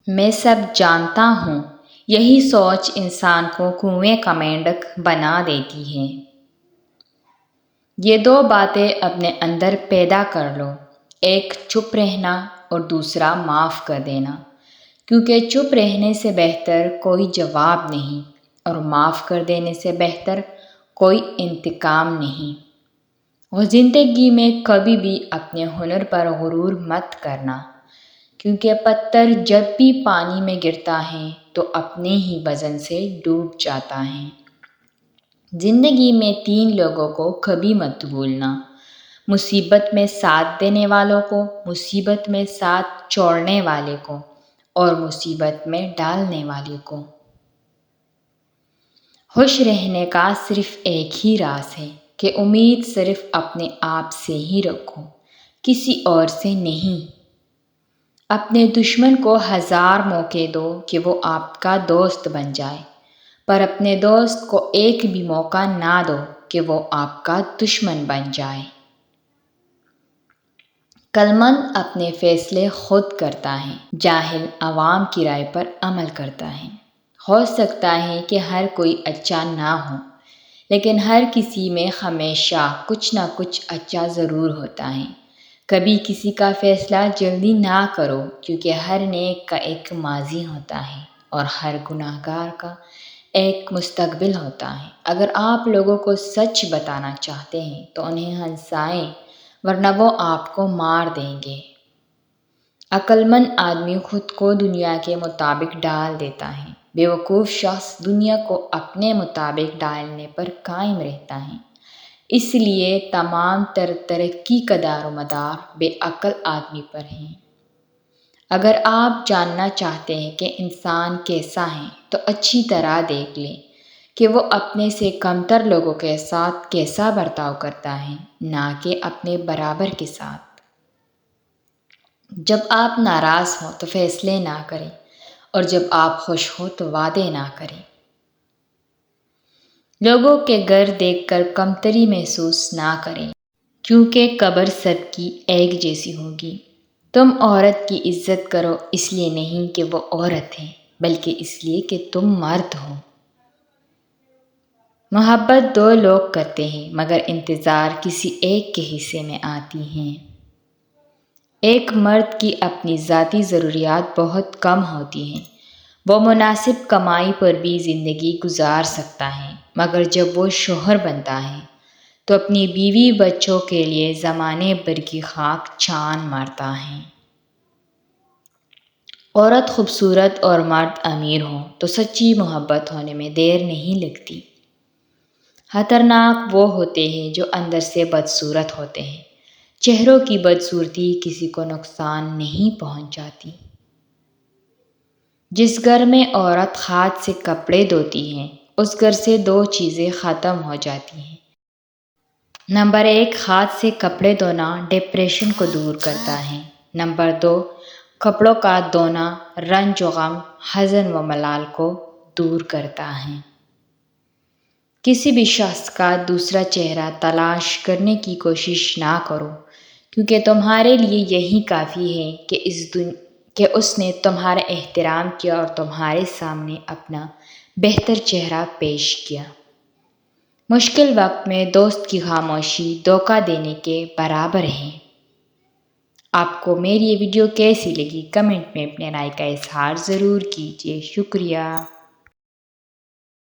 میں سب جانتا ہوں، یہی سوچ انسان کو کنویں کا مینڈک بنا دیتی ہے۔ یہ دو باتیں اپنے اندر پیدا کر لو، ایک چپ رہنا اور دوسرا معاف کر دینا، کیونکہ چپ رہنے سے بہتر کوئی جواب نہیں اور معاف کر دینے سے بہتر کوئی انتقام نہیں۔ اور زندگی میں کبھی بھی اپنے ہنر پر غرور مت کرنا، کیونکہ پتھر جب بھی پانی میں گرتا ہے تو اپنے ہی وزن سے ڈوب جاتا ہے۔ زندگی میں 3 لوگوں کو کبھی مت بھولنا: مصیبت میں ساتھ دینے والوں کو، مصیبت میں ساتھ چھوڑنے والے کو اور مصیبت میں ڈالنے والے کو۔ خوش رہنے کا صرف ایک ہی راز ہے کہ امید صرف اپنے آپ سے ہی رکھو، کسی اور سے نہیں۔ اپنے دشمن کو 1000 موقع دو کہ وہ آپ کا دوست بن جائے، پر اپنے دوست کو ایک بھی موقع نہ دو کہ وہ آپ کا دشمن بن جائے۔ عقلمند اپنے فیصلے خود کرتا ہے، جاہل عوام کی رائے پر عمل کرتا ہے۔ ہو سکتا ہے کہ ہر کوئی اچھا نہ ہو، لیکن ہر کسی میں ہمیشہ کچھ نہ کچھ اچھا ضرور ہوتا ہے۔ کبھی کسی کا فیصلہ جلدی نہ کرو، کیونکہ ہر نیک کا ایک ماضی ہوتا ہے اور ہر گناہگار کا ایک مستقبل ہوتا ہے۔ اگر آپ لوگوں کو سچ بتانا چاہتے ہیں تو انہیں ہنسائیں، ورنہ وہ آپ کو مار دیں گے۔ عقلمند آدمی خود کو دنیا کے مطابق ڈال دیتا ہے، بیوقوف شخص دنیا کو اپنے مطابق ڈالنے پر قائم رہتا ہے۔ اس لیے تمام ترقی کا دار و مدار بے عقل آدمی پر ہے۔ اگر آپ جاننا چاہتے ہیں کہ انسان کیسا ہے تو اچھی طرح دیکھ لیں کہ وہ اپنے سے کمتر لوگوں کے ساتھ کیسا برتاؤ کرتا ہے، نہ کہ اپنے برابر کے ساتھ۔ جب آپ ناراض ہوں تو فیصلے نہ کریں، اور جب آپ خوش ہوں تو وعدے نہ کریں۔ لوگوں کے گھر دیکھ کر کمتری محسوس نہ کریں، کیونکہ قبر سب کی ایک جیسی ہوگی۔ تم عورت کی عزت کرو اس لیے نہیں کہ وہ عورت ہے، بلکہ اس لیے کہ تم مرد ہو۔ محبت 2 لوگ کرتے ہیں، مگر انتظار کسی ایک کے حصے میں آتی ہے۔ ایک مرد کی اپنی ذاتی ضروریات بہت کم ہوتی ہیں، وہ مناسب کمائی پر بھی زندگی گزار سکتا ہے، مگر جب وہ شوہر بنتا ہے تو اپنی بیوی بچوں کے لیے زمانے بھر کی خاک چھان مارتا ہے۔ عورت خوبصورت اور مرد امیر ہو تو سچی محبت ہونے میں دیر نہیں لگتی۔ خطرناک وہ ہوتے ہیں جو اندر سے بدصورت ہوتے ہیں۔ چہروں کی بدصورتی کسی کو نقصان نہیں پہنچاتی۔ جس گھر میں عورت ہاتھ سے کپڑے دھوتی ہے، اس گھر سے 2 چیزیں ختم ہو جاتی ہیں۔ نمبر 1، ہاتھ سے کپڑے دھونا ڈپریشن کو دور کرتا ہے۔ نمبر 2، کپڑوں کا دھونا رنج و غم، حزن و ملال کو دور کرتا ہے۔ کسی بھی شخص کا دوسرا چہرہ تلاش کرنے کی کوشش نہ کرو، کیونکہ تمہارے لیے یہی کافی ہے کہ اس نے تمہارا احترام کیا اور تمہارے سامنے اپنا بہتر چہرہ پیش کیا۔ مشکل وقت میں دوست کی خاموشی دھوکہ دینے کے برابر ہے۔ آپ کو میری یہ ویڈیو کیسی لگی؟ کمنٹ میں اپنے رائے کا اظہار ضرور کیجیے۔ شکریہ۔